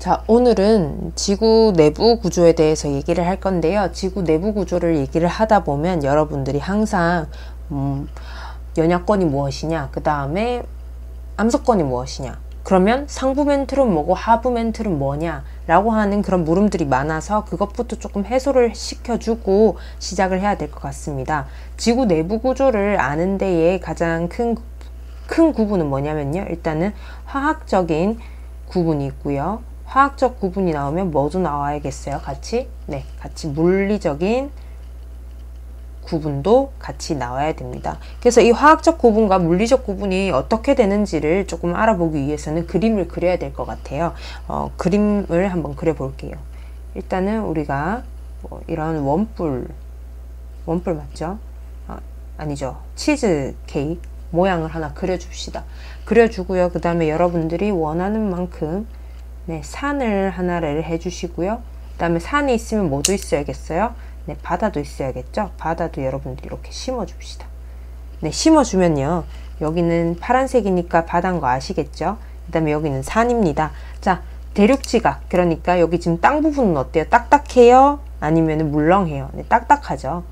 자, 오늘은 지구 내부 구조에 대해서 얘기를 할 건데요. 지구 내부 구조를 얘기를 하다 보면 여러분들이 항상 연약권이 무엇이냐, 그 다음에 암석권이 무엇이냐, 그러면 상부 멘틀은 뭐고 하부 멘틀은 뭐냐 라고 하는 그런 물음들이 많아서 그것부터 조금 해소를 시켜주고 시작을 해야 될 것 같습니다. 지구 내부 구조를 아는 데에 가장 큰 구분은 뭐냐면요, 일단은 화학적인 구분이 있고요. 화학적 구분이 나오면 뭐도 나와야겠어요? 같이? 네, 같이 물리적인 구분도 같이 나와야 됩니다. 그래서 이 화학적 구분과 물리적 구분이 어떻게 되는지를 조금 알아보기 위해서는 그림을 그려야 될 것 같아요. 그림을 한번 그려 볼게요. 일단은 우리가 이런 원뿔 맞죠? 아니죠. 치즈 케이크 모양을 하나 그려줍시다. 그려주고요. 그 다음에 여러분들이 원하는 만큼 산을 하나를 해주시고요. 그 다음에 산이 있으면 뭐도 있어야겠어요? 네, 바다도 있어야겠죠? 바다도 여러분들이 이렇게 심어줍시다. 네, 심어주면요. 여기는 파란색이니까 바다인 거 아시겠죠? 그 다음에 여기는 산입니다. 자, 대륙지각. 그러니까 여기 지금 땅 부분은 어때요? 딱딱해요? 아니면 물렁해요? 네, 딱딱하죠.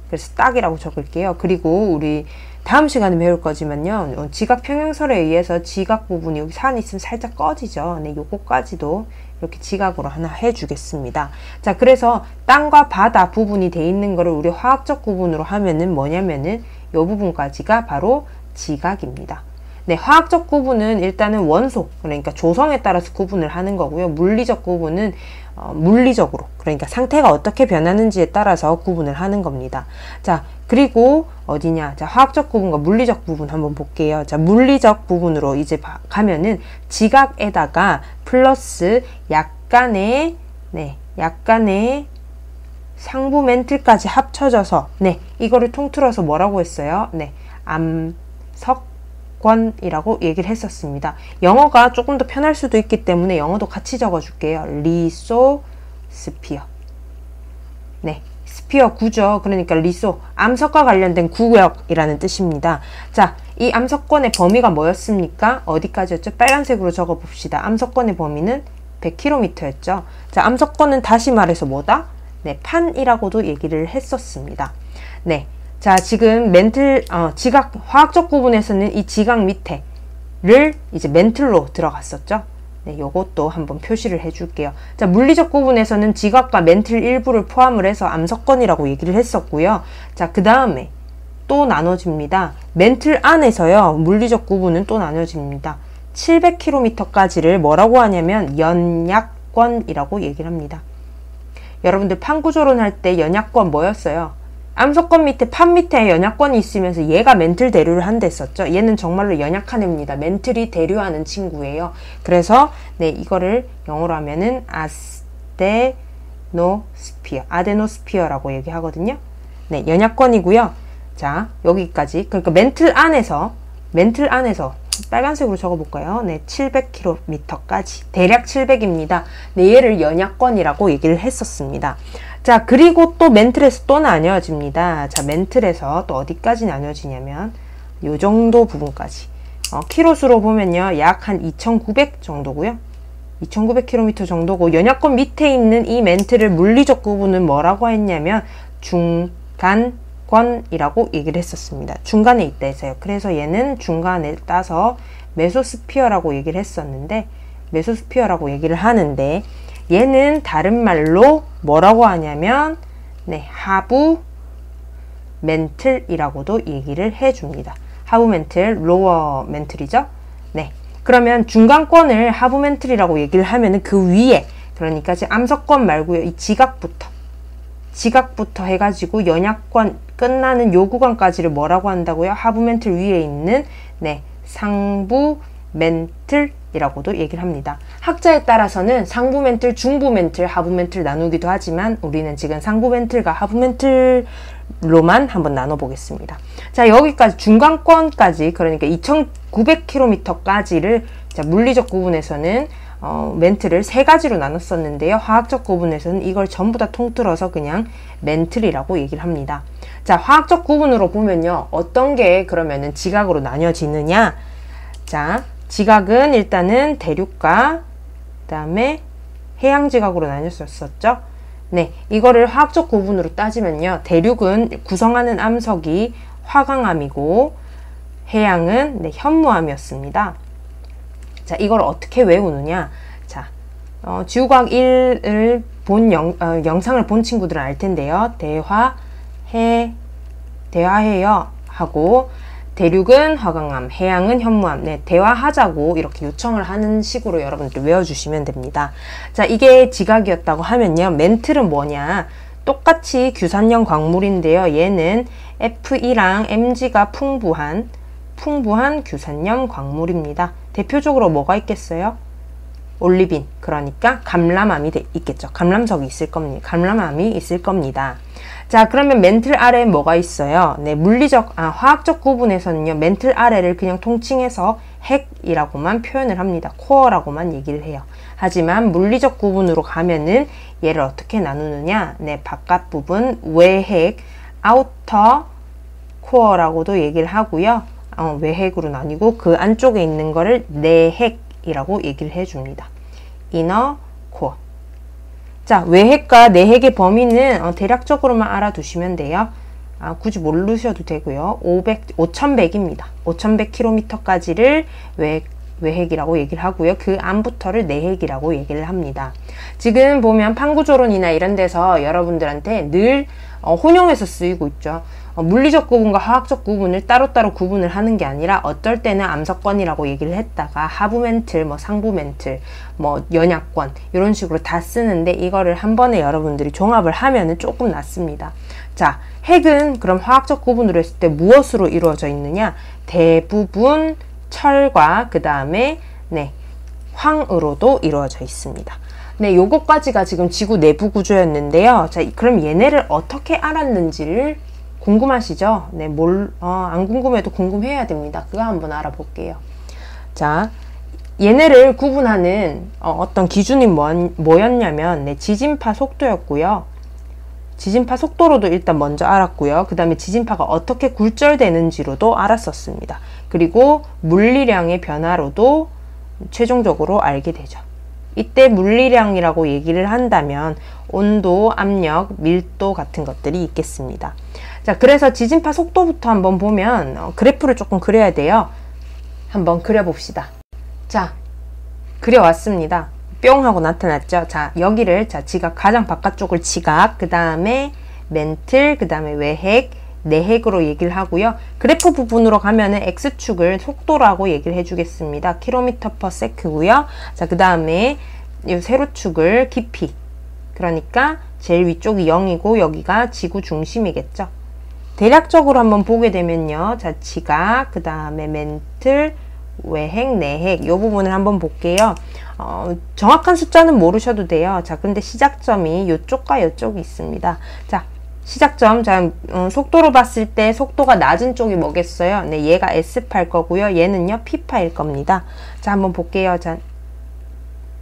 그래서 딱이라고 적을게요. 그리고 우리 다음 시간에 배울 거지만요. 지각 평행설에 의해서 지각 부분이 여기 산이 있으면 살짝 꺼지죠. 네, 요거까지도 이렇게 지각으로 하나 해주겠습니다. 자, 그래서 땅과 바다 부분이 돼 있는 거를 우리 화학적 구분으로 하면은 뭐냐면은 요 부분까지가 바로 지각입니다. 네, 화학적 구분은 일단은 원소, 그러니까 조성에 따라서 구분을 하는 거고요. 물리적 구분은 물리적으로, 그러니까 상태가 어떻게 변하는지에 따라서 구분을 하는 겁니다. 자, 그리고 어디냐? 자, 화학적 구분과 물리적 부분 한번 볼게요. 자, 물리적 부분으로 이제 가면은 지각에다가 플러스 약간의 상부 멘틀까지 합쳐져서, 이거를 통틀어서 뭐라고 했어요? 네, 암석권이라고 얘기를 했었습니다. 영어가 조금 더 편할 수도 있기 때문에 영어도 같이 적어줄게요. 리소스피어. 네, 스피어 구조, 그러니까 리소, 암석과 관련된 구역이라는 뜻입니다. 자, 이 암석권의 범위가 뭐였습니까? 어디까지였죠? 빨간색으로 적어봅시다. 암석권의 범위는 100km였죠. 자, 암석권은 다시 말해서 뭐다? 네, 판이라고도 얘기를 했었습니다. 네, 자, 지금 지각, 화학적 구분에서는 이 지각 밑에를 이제 멘틀로 들어갔었죠. 네, 요것도 한번 표시를 해줄게요. 자, 물리적 구분에서는 지각과 멘틀 일부를 포함을 해서 암석권이라고 얘기를 했었고요. 자, 그 다음에 또 나눠집니다. 멘틀 안에서요, 물리적 구분은 또 나눠집니다. 700km까지를 뭐라고 하냐면 연약권이라고 얘기를 합니다. 여러분들 판구조론 할 때 연약권 뭐였어요? 암석권 밑에 판 밑에 연약권이 있으면서 얘가 멘틀 대류를 한다 했었죠. 얘는 정말로 연약한 애입니다. 멘틀이 대류하는 친구예요. 그래서 네, 이거를 영어로 하면은 아데노스피어라고 얘기하거든요. 네, 연약권이고요. 자, 여기까지. 그러니까 멘틀 안에서 빨간색으로 적어볼까요? 네, 700km까지. 대략 700입니다. 네, 얘를 연약권이라고 얘기를 했었습니다. 자, 그리고 또 멘틀에서 또 나뉘어집니다. 자, 멘틀에서 또 어디까지 나뉘어지냐면 요 정도 부분까지. 키로수로 보면요, 약 한 2900 정도고요. 2900km 정도고, 연약권 밑에 있는 이 멘틀을 물리적 구분은 뭐라고 했냐면 중간권이라고 얘기를 했었습니다. 중간에 있다 해서요. 그래서 얘는 중간에 따서 메소스피어라고 얘기를 했었는데, 메소스피어라고 얘기를 하는데, 얘는 다른 말로 뭐라고 하냐면 네, 하부 멘틀이라고도 얘기를 해줍니다. 하부 멘틀, 로어 멘틀이죠. 네, 그러면 중간권을 하부 멘틀이라고 얘기를 하면은 그 위에, 그러니까 지금 암석권 말고요, 이 지각부터 해가지고 연약권 끝나는 요 구간까지를 뭐라고 한다고요? 하부 멘틀 위에 있는 네, 상부 멘틀이라고도 얘기를 합니다. 학자에 따라서는 상부 멘틀, 중부 멘틀, 하부 멘틀 나누기도 하지만 우리는 지금 상부 멘틀과 하부 멘틀로만 한번 나눠보겠습니다. 자, 여기까지 중간권까지, 그러니까 2900km까지를 자, 물리적 구분에서는 멘틀을 세 가지로 나눴었는데요. 화학적 구분에서는 이걸 전부 다 통틀어서 그냥 멘틀이라고 얘기를 합니다. 자, 화학적 구분으로 보면요, 어떤 게 그러면은 지각으로 나뉘어지느냐? 자, 지각은 일단은 대륙과 다음에 해양지각으로 나뉘었었죠. 네, 이거를 화학적 구분으로 따지면요. 대륙은 구성하는 암석이 화강암이고 해양은 네, 현무암이었습니다. 자, 이걸 어떻게 외우느냐? 자, 지구과학 1을 본 영상을 본 친구들은 알 텐데요. 대화해요 하고 대륙은 화강암, 해양은 현무암. 네, 대화하자고 이렇게 요청을 하는 식으로 여러분들 외워주시면 됩니다. 자, 이게 지각이었다고 하면요. 멘틀은 뭐냐? 똑같이 규산형 광물인데요. 얘는 Fe랑 Mg가 풍부한 규산염 광물입니다. 대표적으로 뭐가 있겠어요? 올리빈, 그러니까 감람암이 있겠죠. 감람석이 있을 겁니다. 감람암이 있을 겁니다. 자, 그러면 멘틀 아래에 뭐가 있어요? 네, 화학적 구분에서는요, 멘틀 아래를 그냥 통칭해서 핵이라고만 표현을 합니다. 코어라고만 얘기를 해요. 하지만 물리적 구분으로 가면은 얘를 어떻게 나누느냐? 네, 바깥 부분 외핵, 아우터 코어라고도 얘기를 하고요. 외핵으로 나뉘고 그 안쪽에 있는 거를 내핵이라고 얘기를 해줍니다. 이너 코어. 자, 외핵과 내핵의 범위는 대략적으로만 알아두시면 돼요. 굳이 모르셔도 되고요. 5100입니다. 5100km까지를 외핵이라고 얘기를 하고요. 그 안부터를 내핵이라고 얘기를 합니다. 지금 보면 판구조론이나 이런 데서 여러분들한테 늘 혼용해서 쓰이고 있죠. 물리적 구분과 화학적 구분을 따로따로 구분을 하는 게 아니라 어떨 때는 암석권이라고 얘기를 했다가 하부 멘틀, 상부 멘틀, 연약권 이런 식으로 다 쓰는데 이거를 한 번에 여러분들이 종합을 하면은 조금 낫습니다. 자, 핵은 그럼 화학적 구분으로 했을 때 무엇으로 이루어져 있느냐? 대부분 철과 그 다음에 네, 황으로도 이루어져 있습니다. 네, 요것까지가 지금 지구 내부 구조였는데요. 자, 그럼 얘네를 어떻게 알았는지를 궁금하시죠? 네, 안 궁금해도 궁금해야 됩니다. 그거 한번 알아볼게요. 자, 얘네를 구분하는 어떤 기준이 뭐였냐면 네, 지진파 속도였고요. 지진파 속도로도 일단 먼저 알았고요. 그 다음에 지진파가 어떻게 굴절되는지로도 알았었습니다. 그리고 물리량의 변화로도 최종적으로 알게 되죠. 이때 물리량이라고 얘기를 한다면 온도, 압력, 밀도 같은 것들이 있겠습니다. 자, 그래서 지진파 속도부터 한번 보면 그래프를 조금 그려야 돼요. 한번 그려봅시다. 자, 그려왔습니다. 뿅 하고 나타났죠. 자, 여기를 지각, 가장 바깥쪽을 지각, 그 다음에 멘틀, 그 다음에 외핵, 내핵으로 얘기를 하고요. 그래프 부분으로 가면은 X축을 속도라고 얘기를 해주겠습니다. km/s고요. 자, 그 다음에 이 세로축을 깊이. 그러니까 제일 위쪽이 0이고 여기가 지구 중심이겠죠. 대략적으로 한번 보게 되면요. 자, 지각, 그 다음에 멘틀, 외핵, 내핵 이 부분을 한번 볼게요. 정확한 숫자는 모르셔도 돼요. 자, 근데 시작점이 이쪽과 이쪽이 있습니다. 자, 시작점, 자, 속도로 봤을 때 속도가 낮은 쪽이 뭐겠어요? 네, 얘가 S파일 거고요. 얘는요, P파일 겁니다. 자, 한번 볼게요. 자,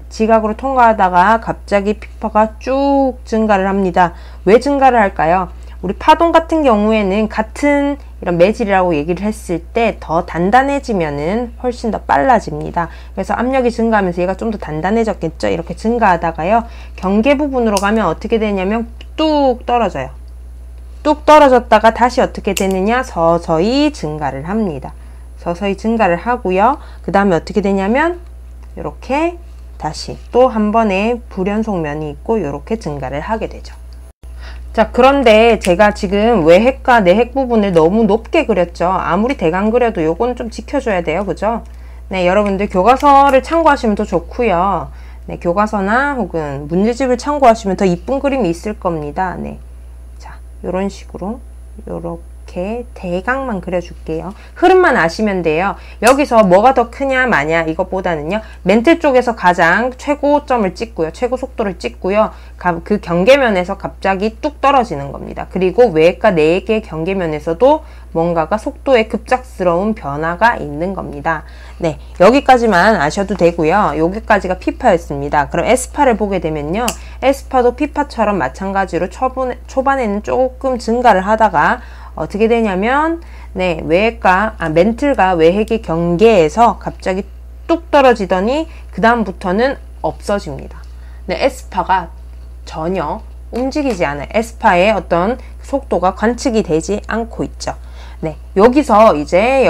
지각으로 통과하다가 갑자기 P파가 쭉 증가를 합니다. 왜 증가를 할까요? 우리 파동 같은 경우에는 같은 이런 매질이라고 얘기를 했을 때 더 단단해지면은 훨씬 더 빨라집니다. 그래서 압력이 증가하면서 얘가 좀 더 단단해졌겠죠? 이렇게 증가하다가요. 경계 부분으로 가면 어떻게 되냐면 뚝 떨어져요. 뚝 떨어졌다가 다시 어떻게 되느냐? 서서히 증가를 합니다. 서서히 증가를 하고요. 그 다음에 어떻게 되냐면 이렇게 다시 또 한 번의 불연속면이 있고 이렇게 증가를 하게 되죠. 자, 그런데 제가 지금 외핵과 내핵 부분을 너무 높게 그렸죠. 아무리 대강 그려도 요건 좀 지켜줘야 돼요. 그죠? 네, 여러분들 교과서를 참고하시면 더 좋고요. 네, 교과서나 혹은 문제집을 참고하시면 더 이쁜 그림이 있을 겁니다. 네. 자, 요런 식으로 요렇게 대강만 그려줄게요. 흐름만 아시면 돼요. 여기서 뭐가 더 크냐 마냐 이것보다는요. 멘틀 쪽에서 가장 최고점을 찍고요. 최고 속도를 찍고요. 그 경계면에서 갑자기 뚝 떨어지는 겁니다. 그리고 외핵과 내핵의 경계면에서도 뭔가가 속도에 급작스러운 변화가 있는 겁니다. 네, 여기까지만 아셔도 되고요. 여기까지가 P파였습니다. 그럼 S파를 보게 되면요. S파도 P파처럼 마찬가지로 초반에는 조금 증가를 하다가 어떻게 되냐면 네, 멘틀과 외핵의 경계에서 갑자기 뚝 떨어지더니 그 다음부터는 없어집니다. 네, 에스파가 전혀 움직이지 않아요. 에스파의 어떤 속도가 관측이 되지 않고 있죠. 네, 여기서 이제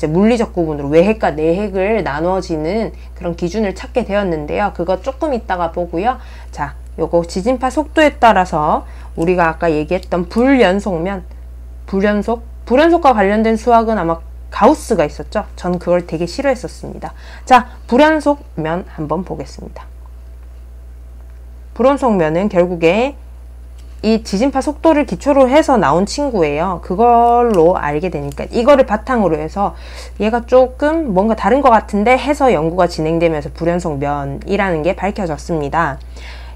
물리적 구분으로 외핵과 내핵을 나눠지는 그런 기준을 찾게 되었는데요. 그거 조금 이따가 보고요. 자, 요거 지진파 속도에 따라서 우리가 아까 얘기했던 불연속과 관련된 수학은 아마 가우스가 있었죠. 전 그걸 되게 싫어했었습니다. 자, 불연속면 한번 보겠습니다. 불연속면은 결국에 이 지진파 속도를 기초로 해서 나온 친구예요. 그걸로 알게 되니까 이거를 바탕으로 해서 얘가 조금 뭔가 다른 것 같은데 해서 연구가 진행되면서 불연속면이라는 게 밝혀졌습니다.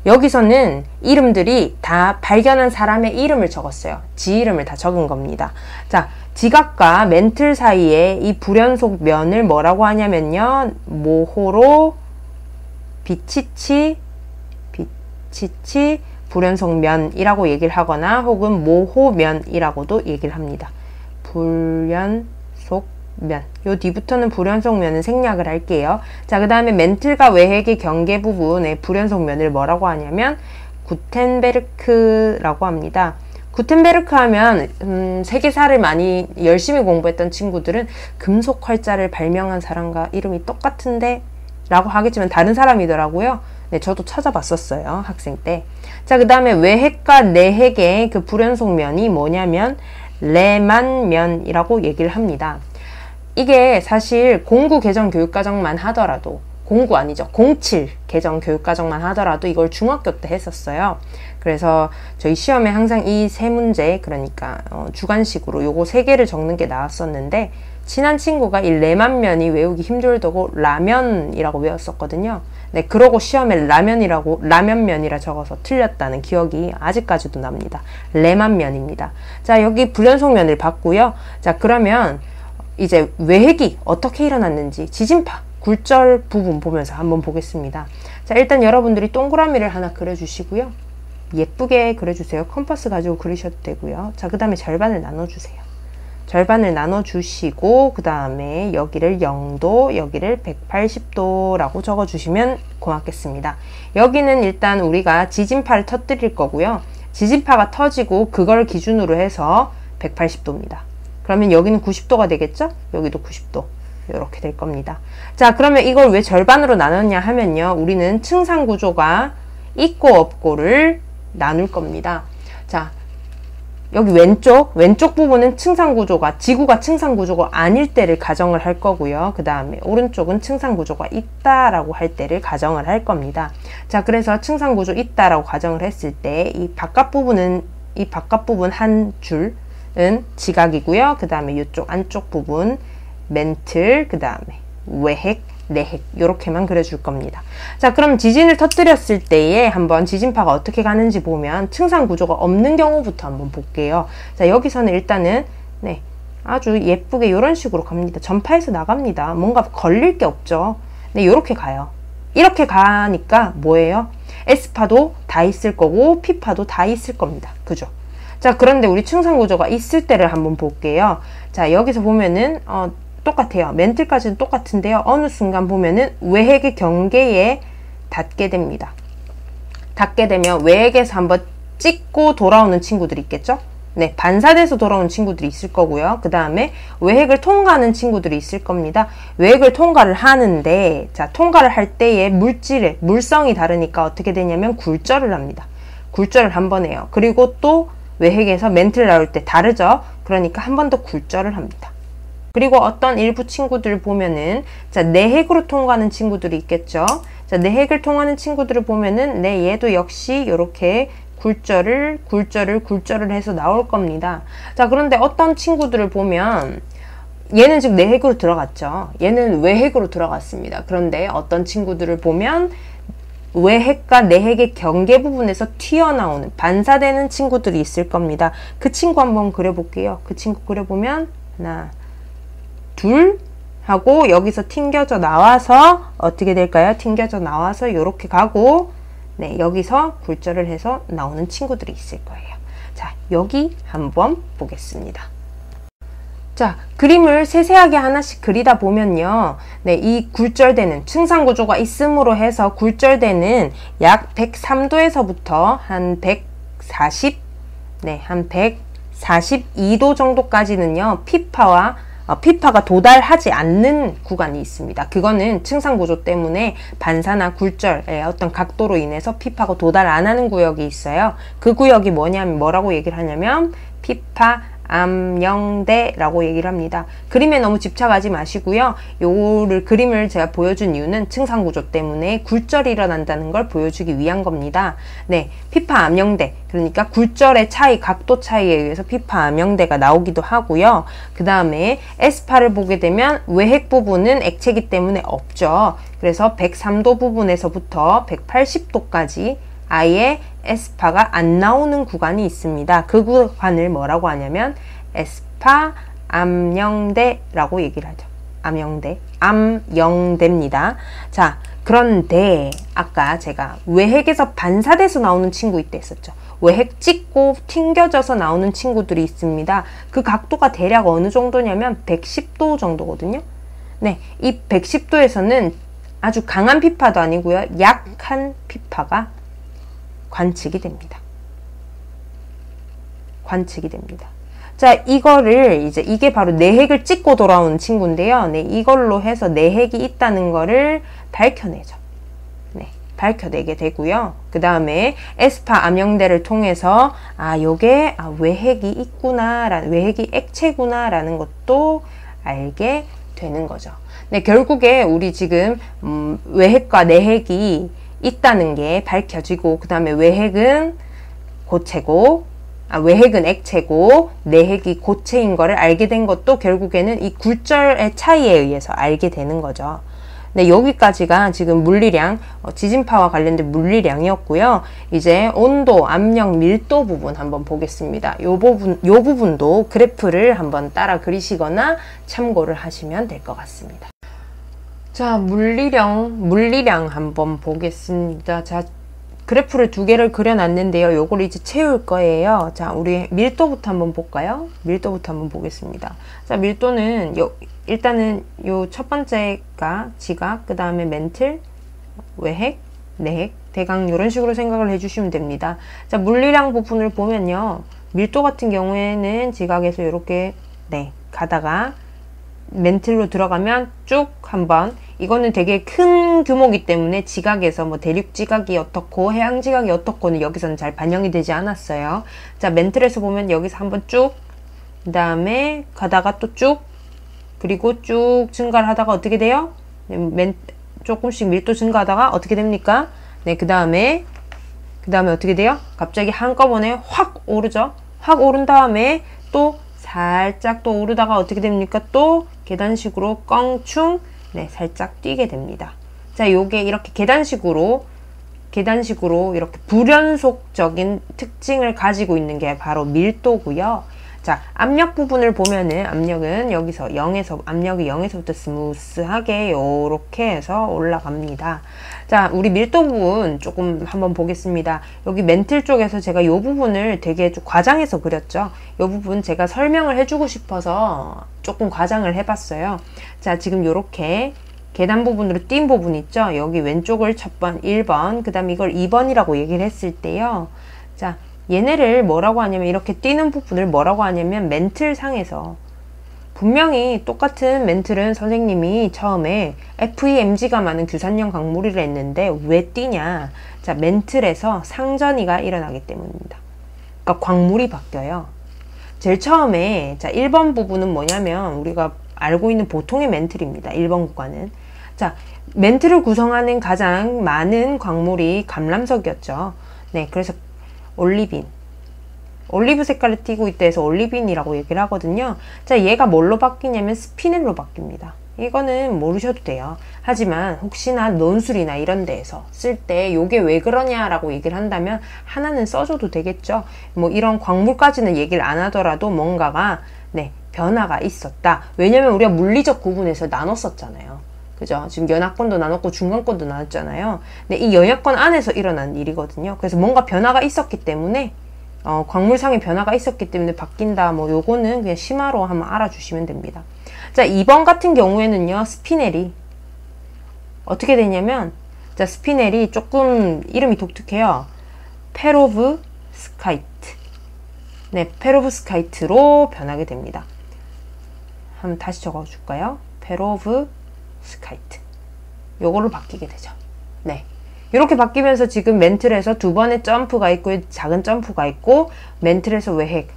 여기서는 이름들이 다 발견한 사람의 이름을 적었어요. 지 이름을 다 적은 겁니다. 자, 지각과 멘틀 사이에 이 불연속면을 뭐라고 하냐면요. 모호로 비치치 불연속면이라고 얘기를 하거나 혹은 모호면이라고도 얘기를 합니다. 불연속면. 요 뒤부터는 불연속면은 생략을 할게요. 자, 그 다음에 멘틀과 외핵의 경계 부분의 불연속면을 뭐라고 하냐면 구텐베르크라고 합니다. 구텐베르크 하면 세계사를 많이 열심히 공부했던 친구들은 금속 활자를 발명한 사람과 이름이 똑같은데 라고 하겠지만 다른 사람이더라고요. 네, 저도 찾아봤었어요. 학생 때. 자, 그 다음에 외핵과 내핵의 그 불연속면이 뭐냐면 레만면이라고 얘기를 합니다. 이게 사실 공구 개정 교육과정만 하더라도 공구 아니죠. 07 개정 교육과정만 하더라도 이걸 중학교 때 했었어요. 그래서 저희 시험에 항상 이 세 문제, 그러니까 주관식으로 요거 세 개를 적는 게 나왔었는데 친한 친구가 이 레만면이 외우기 힘들다고 라면이라고 외웠었거든요. 네, 그러고 시험에 라면면이라 적어서 틀렸다는 기억이 아직까지도 납니다. 레만면입니다. 자, 여기 불연속면을 봤고요. 자, 그러면 이제 외핵이 어떻게 일어났는지 지진파, 굴절 부분 보면서 한번 보겠습니다. 자, 일단 여러분들이 동그라미를 하나 그려주시고요. 예쁘게 그려주세요. 컴퍼스 가지고 그리셔도 되고요. 자, 그 다음에 절반을 나눠주세요. 절반을 나눠주시고 그 다음에 여기를 0도, 여기를 180도라고 적어주시면 고맙겠습니다. 여기는 일단 우리가 지진파를 터뜨릴 거고요. 지진파가 터지고 그걸 기준으로 해서 180도입니다. 그러면 여기는 90도가 되겠죠? 여기도 90도. 이렇게 될 겁니다. 자, 그러면 이걸 왜 절반으로 나눴냐 하면요. 우리는 층상 구조가 있고 없고를 나눌 겁니다. 자, 여기 왼쪽 부분은 층상 구조가, 지구가 층상 구조가 아닐 때를 가정을 할 거고요. 그 다음에 오른쪽은 층상 구조가 있다라고 할 때를 가정을 할 겁니다. 자, 그래서 층상 구조 있다라고 가정을 했을 때 이 바깥 부분 한 줄은 지각이고요. 그 다음에 이쪽 안쪽 부분 멘틀, 그 다음에 외핵, 내핵 요렇게만 그려줄 겁니다. 자, 그럼 지진을 터뜨렸을 때에 한번 지진파가 어떻게 가는지 보면 층상 구조가 없는 경우부터 한번 볼게요. 자, 여기서는 일단은 네, 아주 예쁘게 이런 식으로 갑니다. 전파에서 나갑니다. 뭔가 걸릴 게 없죠. 네, 요렇게 가요. 이렇게 가니까 뭐예요? S파도 다 있을 거고 P파도 다 있을 겁니다. 그죠? 자, 그런데 우리 층상 구조가 있을 때를 한번 볼게요. 자, 여기서 보면은 똑같아요. 멘틀까지는 똑같은데요. 어느 순간 보면은 외핵의 경계에 닿게 됩니다. 닿게 되면 외핵에서 한번 찍고 돌아오는 친구들이 있겠죠? 네, 반사돼서 돌아오는 친구들이 있을 거고요. 그 다음에 외핵을 통과하는 친구들이 있을 겁니다. 외핵을 통과를 하는데, 자, 통과를 할 때의 물성이 다르니까 어떻게 되냐면 굴절을 합니다. 굴절을 한 번 해요. 그리고 또 외핵에서 멘틀 나올 때 다르죠? 그러니까 한 번 더 굴절을 합니다. 그리고 어떤 일부 친구들 보면은, 자, 내핵으로 통과하는 친구들이 있겠죠? 자, 내핵을 통하는 친구들을 보면은, 네, 얘도 역시 이렇게 굴절을 해서 나올 겁니다. 자, 그런데 어떤 친구들을 보면, 얘는 지금 내핵으로 들어갔죠? 얘는 외핵으로 들어갔습니다. 그런데 어떤 친구들을 보면, 외핵과 내핵의 경계 부분에서 튀어나오는, 반사되는 친구들이 있을 겁니다. 그 친구 한번 그려볼게요. 그 친구 그려보면, 하나, 둘 하고 여기서 튕겨져 나와서 어떻게 될까요? 튕겨져 나와서 이렇게 가고, 네, 여기서 굴절을 해서 나오는 친구들이 있을 거예요. 자, 여기 한번 보겠습니다. 자, 그림을 세세하게 하나씩 그리다 보면요. 네, 이 굴절되는 층상구조가 있음으로 해서 굴절되는 약 103도에서부터 한 140, 네, 한 142도 정도까지는요. 피파가 도달하지 않는 구간이 있습니다. 그거는 층상구조 때문에 반사나 굴절의 어떤 각도로 인해서 피파가 도달 안 하는 구역이 있어요. 그 구역이 뭐라고 얘기를 하냐면 피파 암영대라고 얘기를 합니다. 그림에 너무 집착하지 마시고요. 그림을 제가 보여준 이유는 층상구조 때문에 굴절이 일어난다는 걸 보여주기 위한 겁니다. 네, 피파 암영대, 그러니까 굴절의 차이, 각도 차이에 의해서 피파 암영대가 나오기도 하고요. 그 다음에 에스파를 보게 되면 외핵 부분은 액체이기 때문에 없죠. 그래서 103도 부분에서부터 180도까지 아예 에스파가 안 나오는 구간이 있습니다. 그 구간을 뭐라고 하냐면 에스파 암영대라고 얘기를 하죠. 암영대입니다. 자, 그런데 아까 제가 외핵에서 반사돼서 나오는 친구 이때 했었죠. 외핵 찍고 튕겨져서 나오는 친구들이 있습니다. 그 각도가 대략 어느 정도냐면 110도 정도거든요. 네, 이 110도에서는 아주 강한 피파도 아니고요. 약한 피파가 관측이 됩니다. 자, 이게 바로 내핵을 찍고 돌아오는 친구인데요. 네, 이걸로 해서 내핵이 있다는 거를 밝혀내죠. 네, 밝혀내게 되고요. 그 다음에 에스파 암영대를 통해서, 요게, 외핵이 있구나, 외핵이 액체구나라는 것도 알게 되는 거죠. 네, 결국에 우리 지금, 외핵과 내핵이 있다는 게 밝혀지고, 그 다음에 외핵은 액체고 내핵이 고체인 거를 알게 된 것도 결국에는 이 굴절의 차이에 의해서 알게 되는 거죠. 네, 여기까지가 지금 물리량, 지진파와 관련된 물리량이었고요. 이제 온도, 압력, 밀도 부분 한번 보겠습니다. 요 부분도 그래프를 한번 따라 그리시거나 참고를 하시면 될 것 같습니다. 자, 물리량 한번 보겠습니다. 자, 그래프를 두 개를 그려놨는데요. 요걸 이제 채울 거예요. 자, 우리 밀도부터 한번 볼까요? 밀도부터 한번 보겠습니다. 자, 밀도는 일단은 요 첫 번째가 지각, 그 다음에 멘틀, 외핵, 내핵, 대강 이런 식으로 생각을 해주시면 됩니다. 자, 물리량 부분을 보면요. 밀도 같은 경우에는 지각에서 이렇게 가다가 멘틀로 들어가면 쭉 한번, 이거는 되게 큰 규모이기 때문에 지각에서 뭐 대륙 지각이 어떻고 해양 지각이 어떻고는 여기서는 잘 반영이 되지 않았어요. 자, 멘틀에서 보면 여기서 한번 쭉, 그 다음에 가다가 또 쭉, 그리고 쭉 증가를 하다가 어떻게 돼요? 조금씩 밀도 증가하다가 어떻게 됩니까? 네, 그 다음에 어떻게 돼요? 갑자기 한꺼번에 확 오르죠? 확 오른 다음에 또 살짝 또 오르다가 어떻게 됩니까? 또 계단식으로 껑충, 살짝 뛰게 됩니다. 자, 요게 이렇게 계단식으로 이렇게 불연속적인 특징을 가지고 있는 게 바로 밀도고요. 자, 압력 부분을 보면은 압력은 여기서 압력이 0에서부터 스무스하게 요렇게 해서 올라갑니다. 자, 우리 밀도 부분 조금 한번 보겠습니다. 여기 멘틀 쪽에서 제가 요 부분을 되게 좀 과장해서 그렸죠. 요 부분 제가 설명을 해주고 싶어서 조금 과장을 해봤어요. 자, 지금 요렇게 계단 부분으로 띈 부분 있죠. 여기 왼쪽을 첫 번 1번, 그 다음에 이걸 2번이라고 얘기를 했을 때요. 자, 얘네를 뭐라고 하냐면, 이렇게 띄는 부분을 뭐라고 하냐면 멘틀 상에서, 분명히 똑같은 멘틀은 선생님이 처음에 FEMG가 많은 규산형 광물이라 했는데 왜 띄냐? 자, 멘틀에서 상전이가 일어나기 때문입니다. 그러니까 광물이 바뀌어요. 제일 처음에, 자, 1번 부분은 뭐냐면 우리가 알고 있는 보통의 멘틀입니다. 1번 구간은. 자, 멘틀을 구성하는 가장 많은 광물이 감람석이었죠. 네, 그래서 올리브 색깔을 띠고 있다 해서 올리빈이라고 얘기를 하거든요. 자, 얘가 뭘로 바뀌냐면 스피넬로 바뀝니다. 이거는 모르셔도 돼요. 하지만 혹시나 논술이나 이런 데에서 쓸 때 요게 왜 그러냐라고 얘기를 한다면 하나는 써줘도 되겠죠. 뭐 이런 광물까지는 얘기를 안 하더라도 뭔가가 변화가 있었다. 왜냐면 우리가 물리적 구분에서 나눴었잖아요. 그죠? 지금 연합권도 나눴고 중간권도 나눴잖아요. 근데 이 연합권 안에서 일어난 일이거든요. 그래서 뭔가 변화가 있었기 때문에 광물상의 변화가 있었기 때문에 바뀐다. 뭐 요거는 그냥 심화로 한번 알아주시면 됩니다. 자, 2번 같은 경우에는요, 스피넬이 어떻게 되냐면, 자, 스피넬이 조금 이름이 독특해요. 페로브스카이트. 네, 페로브스카이트로 변하게 됩니다. 한번 다시 적어줄까요? 페로브스카이트. 요걸로 바뀌게 되죠. 네. 이렇게 바뀌면서 지금 멘틀에서 두 번의 점프가 있고, 작은 점프가 있고, 멘틀에서 외핵,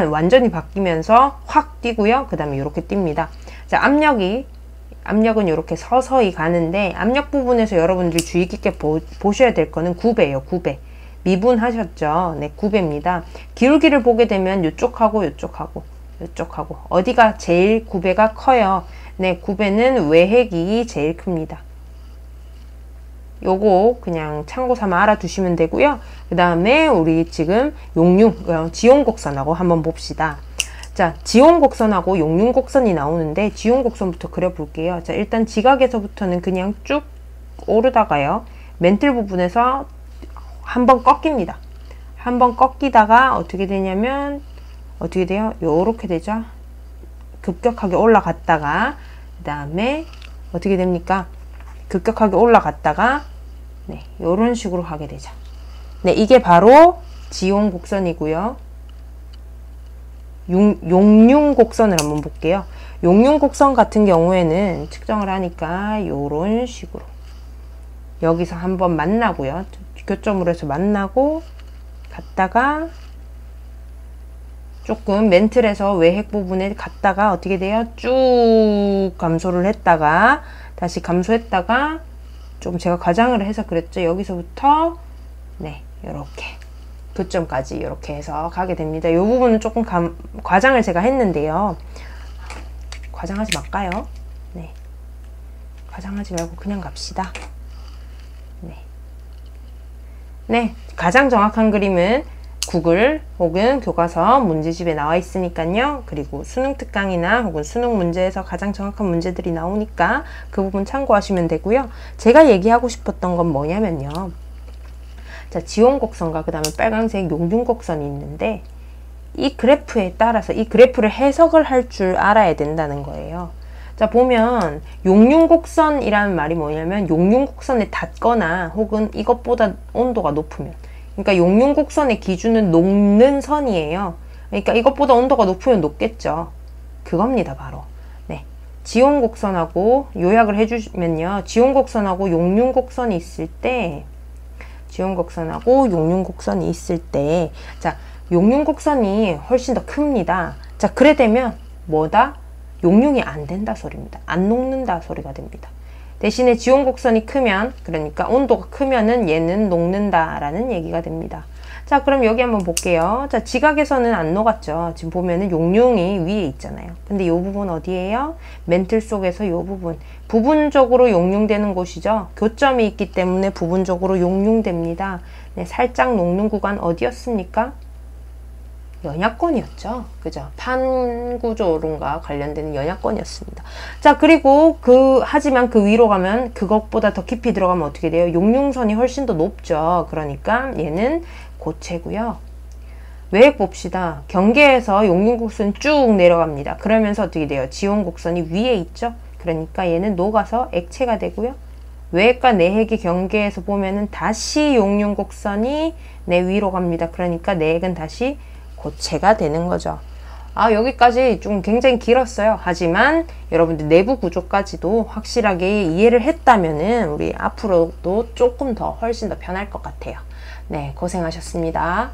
완전히 바뀌면서 확 뛰고요. 그 다음에 이렇게 뜁니다. 자, 압력은 이렇게 서서히 가는데, 압력 부분에서 여러분들이 주의 깊게 보셔야 될 거는 9배예요, 9배. 미분하셨죠? 네, 9배입니다. 기울기를 보게 되면 이쪽하고 이쪽하고 이쪽하고 어디가 제일 9배가 커요? 네, 9배는 외핵이 제일 큽니다. 요거 그냥 참고 삼아 알아두시면 되고요. 그 다음에 우리 지금 지용곡선하고 한번 봅시다. 자, 지용곡선하고 용융곡선이 나오는데 지용곡선부터 그려볼게요. 자, 일단 지각에서부터는 그냥 쭉 오르다가요. 멘틀 부분에서 한번 꺾입니다. 한번 꺾이다가 어떻게 되냐면 어떻게 돼요? 요렇게 되죠. 급격하게 올라갔다가 그 다음에 어떻게 됩니까? 급격하게 올라갔다가 네, 요런 식으로 가게 되죠. 네, 이게 바로 지용곡선이고요. 용융곡선을 한번 볼게요. 용융곡선 같은 경우에는 측정을 하니까 요런 식으로 여기서 한번 만나고요. 교점으로 해서 만나고 갔다가 조금 멘틀에서 외핵 부분에 갔다가 어떻게 돼요? 쭉 감소를 했다가 다시 감소했다가 좀 제가 과장을 해서 그랬죠. 여기서부터 네, 요렇게 교점까지 이렇게 해서 가게 됩니다. 이 부분은 조금 과장을 제가 했는데요. 과장하지 말까요? 네, 과장하지 말고 그냥 갑시다. 네, 가장 정확한 그림은 구글 혹은 교과서 문제집에 나와 있으니까요. 그리고 수능 특강이나 혹은 수능 문제에서 가장 정확한 문제들이 나오니까 그 부분 참고하시면 되고요. 제가 얘기하고 싶었던 건 뭐냐면요. 자, 지용곡선과 그 다음에 빨간색 용융곡선이 있는데 이 그래프에 따라서 이 그래프를 해석을 할 줄 알아야 된다는 거예요. 자, 보면 용융곡선이라는 말이 뭐냐면 용융곡선에 닿거나 혹은 이것보다 온도가 높으면, 그러니까 용융곡선의 기준은 녹는 선이에요. 그러니까 이것보다 온도가 높으면 높겠죠. 그겁니다, 바로. 네, 지용곡선하고 요약을 해주면요, 지용곡선하고 용융곡선이 있을 때, 자, 용융곡선이 훨씬 더 큽니다. 자, 그래 되면 뭐다? 용융이 안 된다 소리입니다. 안 녹는다 소리가 됩니다. 대신에 지용곡선이 크면, 그러니까 온도가 크면은 얘는 녹는다라는 얘기가 됩니다. 자, 그럼 여기 한번 볼게요. 자, 지각에서는 안 녹았죠. 지금 보면은 용융이 위에 있잖아요. 근데 이 부분 어디예요? 멘틀 속에서 이 부분. 부분적으로 용융되는 곳이죠. 교점이 있기 때문에 부분적으로 용융됩니다. 네, 살짝 녹는 구간 어디였습니까? 연약권이었죠. 그죠? 판구조론과 관련되는 연약권이었습니다. 자, 그리고 하지만 그 위로 가면, 그것보다 더 깊이 들어가면 어떻게 돼요? 용융선이 훨씬 더 높죠. 그러니까 얘는 고체고요. 외핵 봅시다. 경계에서 용융곡선이 쭉 내려갑니다. 그러면서 어떻게 돼요? 지용곡선이 위에 있죠. 그러니까 얘는 녹아서 액체가 되고요. 외핵과 내핵의 경계에서 보면은 다시 용융곡선이 내 위로 갑니다. 그러니까 내핵은 다시 고체가 되는 거죠. 아, 여기까지 좀 굉장히 길었어요. 하지만 여러분들 내부 구조까지도 확실하게 이해를 했다면은 우리 앞으로도 조금 더 훨씬 더 편할 것 같아요. 네, 고생하셨습니다.